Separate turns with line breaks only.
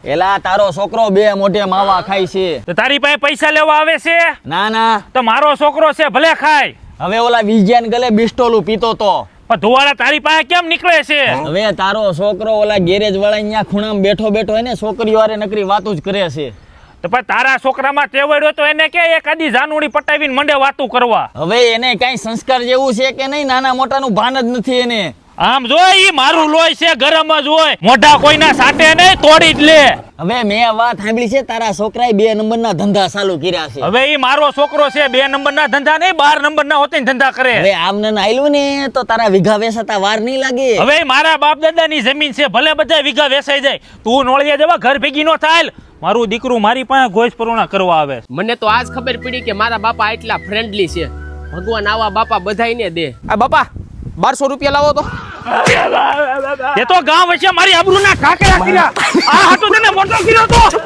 એલા તારો છોકરો બે મોઢે માવા ખાય છે.
તો તારી પાસે પૈસા લેવા આવે છે?
ના ના,
તો મારો છોકરો છે, ભલે ખાય.
હવે ઓલા વિજ્ઞાન ગલે બિસ્ટોલું પીતો તો.
પણ ધુવાડા તારી પાસે કેમ નીકળે છે?
હવે તારો છોકરો ઓલા ગેરેજ વાળા અહીંયા ખૂણામાં બેઠો બેઠો એને છોકરીઓ હારે નકરી વાતું જ કરે છે.
તો પણ તારા છોકરામાં તેવડ્યો તો એને કે એક આદી જાનુડી પટાવીને મંડે વાતું કરવા.
હવે એને કઈ સંસ્કાર જેવું છે કે નહીં? નાના મોટાનું ભાન જ નથી એને.
આમ જો ઈ મારું લોહી છે, ગરમ જ હોય, મોઢા કોઈના સાટે નહીં, તોડી જ લે.
હવે મેં વાત સાંભળી છે તારા છોકરાએ 2 નંબરના ધંધા ચાલુ કર્યા છે.
હવે ઈ મારો છોકરો છે, 2 નંબરના ધંધા નહીં, 12 નંબરના હોતી ધંધા કરે.
હવે આમને આયલું ને તો તારા વીઘા વેચાતા વાર નહીં લાગે.
હવે ઈ મારા બાપ દાદાની જમીન છે, ભલે બધા વીઘા વેચાઈ જાય, તું નોળિયા દેવા ઘર ભેગી નો થાય. મારું દીકરું મારી પાસે ગોશ પરોણા કરવા આવે.
મને તો આજ ખબર પડી કે મારા બાપા એટલા ફ્રેન્ડલી છે. ભગવાન આવા બાપા બધાયને દે. આ બાપા 1200 રૂપિયા લાવો તો.
એ તો ગામ વચ્ચે મારી આબરૂના કાકરા કર્યા. આ હતો તને મોટો કર્યો તો.